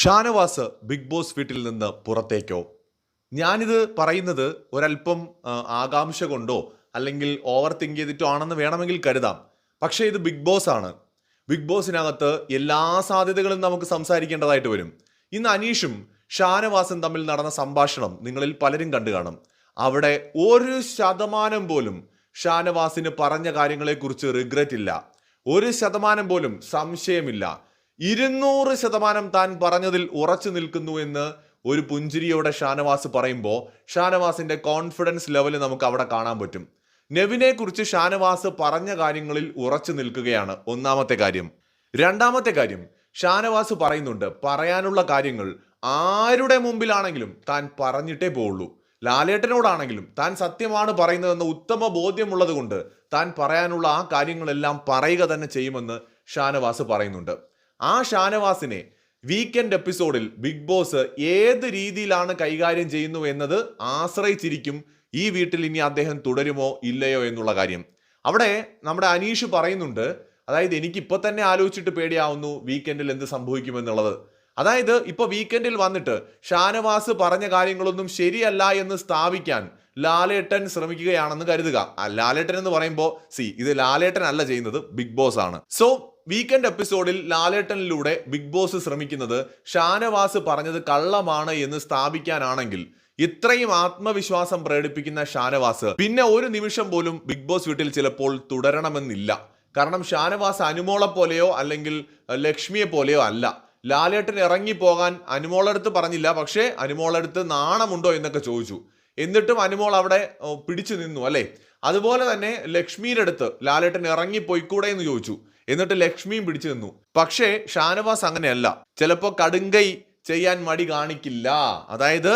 Shanavas big boss വീട്ടിൽ നിന്ന് പുറത്തേക്കോ? ഞാനിത് പറയുന്നത് ഒരല്പം ആകാംക്ഷ കൊണ്ടോ അല്ലെങ്കിൽ ഓവർ തിങ്ക് ചെയ്തിട്ടോ ആണെന്ന് വേണമെങ്കിൽ കരുതാം. പക്ഷേ ഇത് ബിഗ് ബോസ് ആണ്. ബിഗ് ബോസിനകത്ത് എല്ലാ സാധ്യതകളും നമുക്ക് സംസാരിക്കേണ്ടതായിട്ട് വരും. ഇന്ന് അനീഷും ഷാനവാസും തമ്മിൽ നടന്ന സംഭാഷണം നിങ്ങളിൽ പലരും കണ്ടു കാണും. അവിടെ 1% പോലും ഷാനവാസിന് പറഞ്ഞ കാര്യങ്ങളെക്കുറിച്ച് റിഗ്രറ്റ് ഇല്ല. 1% പോലും സംശയമില്ല. 200% താൻ പറഞ്ഞതിൽ ഉറച്ചു നിൽക്കുന്നു എന്ന് ഒരു പുഞ്ചിരിയോടെ ഷാനവാസ് പറയുമ്പോൾ ഷാനവാസിന്റെ കോൺഫിഡൻസ് ലെവൽ നമുക്ക് അവിടെ കാണാൻ പറ്റും. നെവിനെ കുറിച്ച് ഷാനവാസ് പറഞ്ഞ കാര്യങ്ങളിൽ ഉറച്ചു നിൽക്കുകയാണ്. ഒന്നാമത്തെ കാര്യം. രണ്ടാമത്തെ കാര്യം, ഷാനവാസ് പറയുന്നുണ്ട് പറയാനുള്ള കാര്യങ്ങൾ ആരുടെ മുമ്പിലാണെങ്കിലും താൻ പറഞ്ഞിട്ടേ പോവുള്ളൂ. ലാലേട്ടനോടാണെങ്കിലും താൻ സത്യമാണ് പറയുന്നതെന്ന് ഉത്തമ ബോധ്യമുള്ളത് കൊണ്ട് താൻ പറയാനുള്ള ആ കാര്യങ്ങളെല്ലാം പറയുക തന്നെ ചെയ്യുമെന്ന് ഷാനവാസ് പറയുന്നുണ്ട്. ആ ഷാനവാസിനെ വീക്കെൻഡ് എപ്പിസോഡിൽ ബിഗ് ബോസ് ഏത് രീതിയിലാണ് കൈകാര്യം ചെയ്യുന്നു എന്നത് ആശ്രയിച്ചിരിക്കും ഈ വീട്ടിൽ ഇനി അദ്ദേഹം തുടരുമോ ഇല്ലയോ എന്നുള്ള കാര്യം. അവിടെ നമ്മുടെ അനീഷ് പറയുന്നുണ്ട്, അതായത് എനിക്കിപ്പോൾ തന്നെ ആലോചിച്ചിട്ട് പേടിയാവുന്നു വീക്കെൻഡിൽ എന്ത് സംഭവിക്കുമെന്നുള്ളത്. അതായത് ഇപ്പൊ വീക്കെൻഡിൽ വന്നിട്ട് ഷാനവാസ് പറഞ്ഞ കാര്യങ്ങളൊന്നും ശരിയല്ല എന്ന് സ്ഥാപിക്കാൻ ലാലേട്ടൻ ശ്രമിക്കുകയാണെന്ന് കരുതുക. ലാലേട്ടൻ എന്ന് പറയുമ്പോൾ ഇത് ലാലേട്ടൻ അല്ല ചെയ്യുന്നത്, ബിഗ് ബോസ് ആണ്. സോ വീക്കെൻഡ് എപ്പിസോഡിൽ ലാലേട്ടനിലൂടെ ബിഗ് ബോസ് ശ്രമിക്കുന്നത് ഷാനവാസ് പറഞ്ഞത് കള്ളമാണ് എന്ന് സ്ഥാപിക്കാനാണെങ്കിൽ ഇത്രയും ആത്മവിശ്വാസം പ്രകടിപ്പിക്കുന്ന ഷാനവാസ് പിന്നെ ഒരു നിമിഷം പോലും ബിഗ് ബോസ് വീട്ടിൽ ചിലപ്പോൾ തുടരണമെന്നില്ല. കാരണം ഷാനവാസ് അനുമോളെ പോലെയോ അല്ലെങ്കിൽ ലക്ഷ്മിയെ പോലെയോ അല്ല. ലാലേട്ടൻ ഇറങ്ങിപ്പോകാൻ അനുമോളടുത്ത് പറഞ്ഞില്ല, പക്ഷേ അനുമോളടുത്ത് നാണമുണ്ടോ എന്നൊക്കെ ചോദിച്ചു. എന്നിട്ടും അനുമോൾ അവിടെ പിടിച്ചു നിന്നു, അല്ലേ? അതുപോലെ തന്നെ ലക്ഷ്മിയുടെ അടുത്ത് ലാലേട്ടൻ ഇറങ്ങിപ്പോയിക്കൂടെ എന്ന് ചോദിച്ചു, എന്നിട്ട് ലക്ഷ്മിയും പിടിച്ചു നിന്നു. പക്ഷേ ഷാനവാസ് അങ്ങനെയല്ല. ചിലപ്പോൾ കടുങ്കൈ ചെയ്യാൻ മടി കാണിക്കില്ല. അതായത്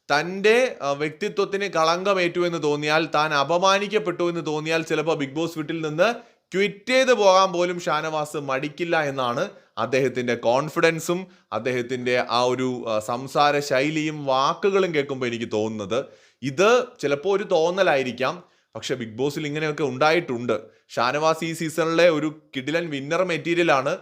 തൻ്റെ വ്യക്തിത്വത്തിന് കളങ്കമേറ്റു എന്ന് തോന്നിയാൽ, താൻ അപമാനിക്കപ്പെട്ടു എന്ന് തോന്നിയാൽ ചിലപ്പോൾ ബിഗ് ബോസ് വീട്ടിൽ നിന്ന് ക്വിറ്റ് ചെയ്ത് പോകാൻ പോലും ഷാനവാസ് മടിക്കില്ല എന്നാണ് അദ്ദേഹത്തിന്റെ കോൺഫിഡൻസും അദ്ദേഹത്തിന്റെ ആ ഒരു സംസാര ശൈലിയും വാക്കുകളും കേൾക്കുമ്പോൾ എനിക്ക് തോന്നുന്നത്. ഇത് ചിലപ്പോൾ ഒരു തോന്നലായിരിക്കാം, പക്ഷെ ബിഗ് ബോസിൽ ഇങ്ങനെയൊക്കെ ഉണ്ടായിട്ടുണ്ട്. ഷാനവാസ് ഈ സീസണിലെ ഒരു കിടിലൻ വിന്നർ മെറ്റീരിയലാണ്.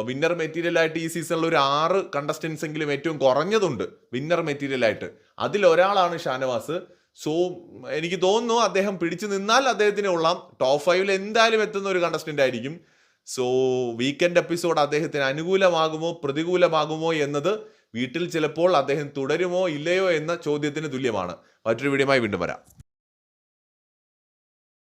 വിന്നർ മെറ്റീരിയലായിട്ട് ഈ സീസണിൽ ഒരു 6 കണ്ടസ്റ്റൻസ് എങ്കിലും ഏറ്റവും കുറഞ്ഞതുണ്ട് വിന്നർ മെറ്റീരിയലായിട്ട്. അതിലൊരാളാണ് ഷാനവാസ്. സോ എനിക്ക് തോന്നുന്നു അദ്ദേഹം പിടിച്ചു നിന്നാൽ അദ്ദേഹത്തിന് കൊള്ളാം. ടോപ്പ് 5 എന്തായാലും എത്തുന്ന ഒരു കണ്ടസ്റ്റന്റ് ആയിരിക്കും. സോ വീക്കെൻഡ് എപ്പിസോഡ് അദ്ദേഹത്തിന് അനുകൂലമാകുമോ പ്രതികൂലമാകുമോ എന്നത് വീട്ടിൽ ചിലപ്പോൾ അദ്ദേഹം തുടരുമോ ഇല്ലയോ എന്ന ചോദ്യത്തിന് തുല്യമാണ്. മറ്റൊരു വീഡിയോയുമായി വീണ്ടും വരാം.